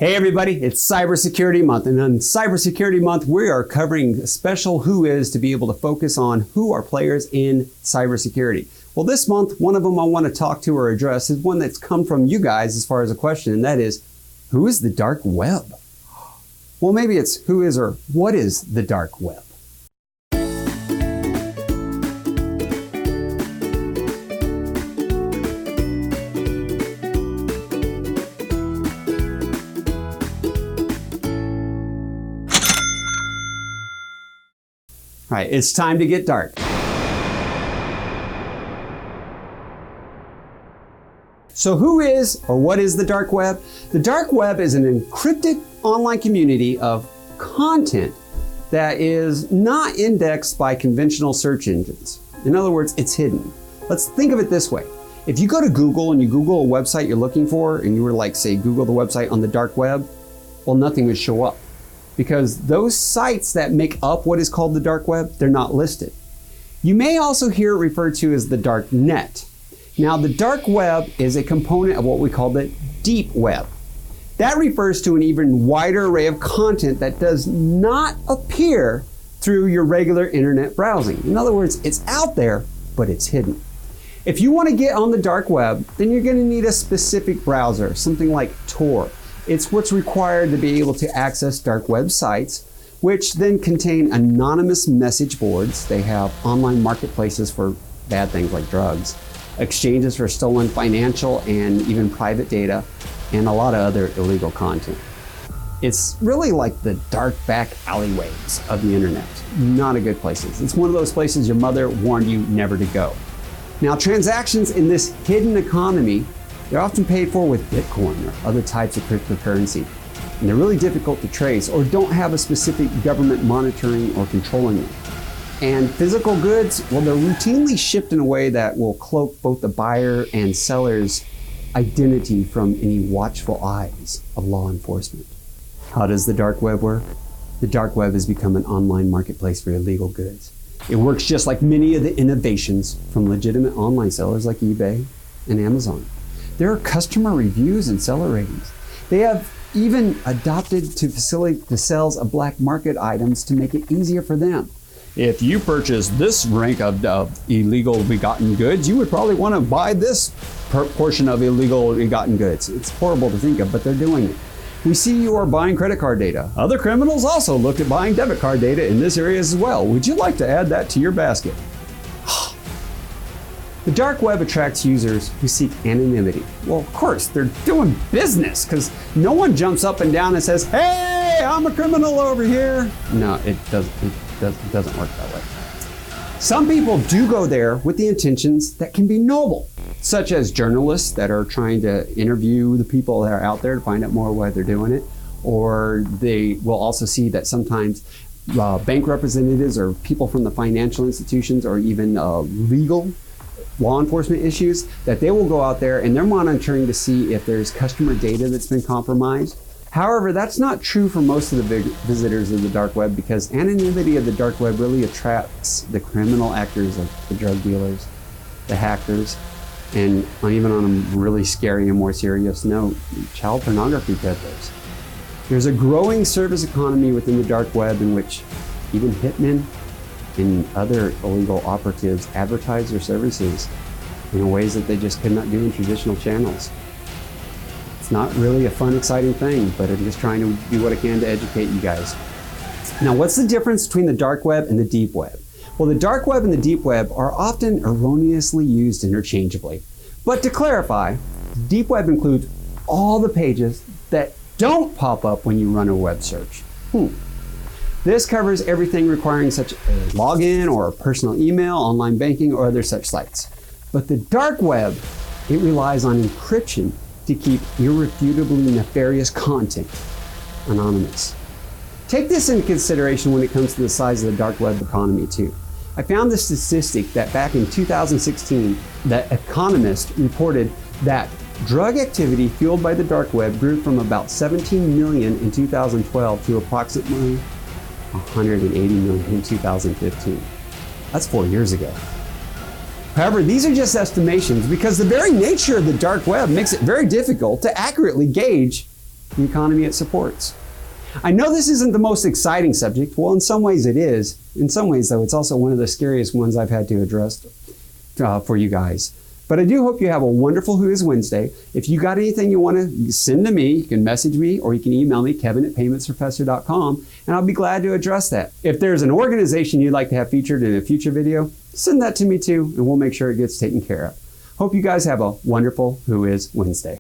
Hey everybody, it's Cybersecurity Month, and on Cybersecurity Month we are covering a special Who Is to be able to focus on who are players in cybersecurity. Well, this month, one of them I want to talk to or address is one that's come from you guys as far as a question, and that is, who is the dark web? Well, maybe it's who is or what is the dark web? All right, it's time to get dark. So who is or what is the dark web? The dark web is an encrypted online community of content that is not indexed by conventional search engines. In other words, it's hidden. Let's think of it this way. If you go to Google and you Google a website you're looking for, and you were like, say, Google the website on the dark web, well, nothing would show up. Because those sites that make up what is called the dark web, they're not listed. You may also hear it referred to as the dark net. Now, the dark web is a component of what we call the deep web. That refers to an even wider array of content that does not appear through your regular internet browsing. In other words, it's out there, but it's hidden. If you want to get on the dark web, then you're going to need a specific browser, something like Tor. It's what's required to be able to access dark web sites, which then contain anonymous message boards. They have online marketplaces for bad things like drugs, exchanges for stolen financial and even private data, and a lot of other illegal content. It's really like the dark back alleyways of the internet. Not a good places. It's one of those places your mother warned you never to go. Now, transactions in this hidden economy, they're often paid for with Bitcoin or other types of cryptocurrency. And they're really difficult to trace or don't have a specific government monitoring or controlling them. And physical goods, well, they're routinely shipped in a way that will cloak both the buyer and seller's identity from any watchful eyes of law enforcement. How does the dark web work? The dark web has become an online marketplace for illegal goods. It works just like many of the innovations from legitimate online sellers like eBay and Amazon. There are customer reviews and seller ratings. They have even adopted to facilitate the sales of black market items to make it easier for them. If you purchase this rank of illegal begotten goods, you would probably want to buy this portion of illegal begotten goods. It's horrible to think of, but they're doing it. We see you are buying credit card data. Other criminals also looked at buying debit card data in this area as well. Would you like to add that to your basket? The dark web attracts users who seek anonymity. Well, of course, they're doing business because no one jumps up and down and says, "Hey, I'm a criminal over here." No, it doesn't work that way. Some people do go there with the intentions that can be noble, such as journalists that are trying to interview the people that are out there to find out more why they're doing it. Or they will also see that sometimes bank representatives or people from the financial institutions or even legal law enforcement issues, that they will go out there and they're monitoring to see if there's customer data that's been compromised. However, that's not true for most of the visitors of the dark web, because anonymity of the dark web really attracts the criminal actors like the drug dealers, the hackers, and even on a really scary and more serious note, child pornography peddlers. There's a growing service economy within the dark web in which even hitmen and other illegal operatives advertise their services in ways that they just could not do in traditional channels. It's not really a fun, exciting thing, but I'm just trying to do what I can to educate you guys. Now, what's the difference between the dark web and the deep web? Well, the dark web and the deep web are often erroneously used interchangeably. But to clarify, the deep web includes all the pages that don't pop up when you run a web search. This covers everything requiring such a login or a personal email, online banking, or other such sites. But the dark web, it relies on encryption to keep irrefutably nefarious content anonymous. Take this into consideration when it comes to the size of the dark web economy too. I found the statistic that back in 2016, The Economist reported that drug activity fueled by the dark web grew from about 17 million in 2012 to approximately 180 million in 2015. That's 4 years ago. However, these are just estimations because the very nature of the dark web makes it very difficult to accurately gauge the economy it supports. I know this isn't the most exciting subject. Well, in some ways it is. In some ways, though, it's also one of the scariest ones I've had to address for you guys. But I do hope you have a wonderful Who Is Wednesday. If you got anything you want to send to me, you can message me or you can email me, kevin@paymentsprofessor.com, and I'll be glad to address that. If there's an organization you'd like to have featured in a future video, send that to me too, and we'll make sure it gets taken care of. Hope you guys have a wonderful Who Is Wednesday.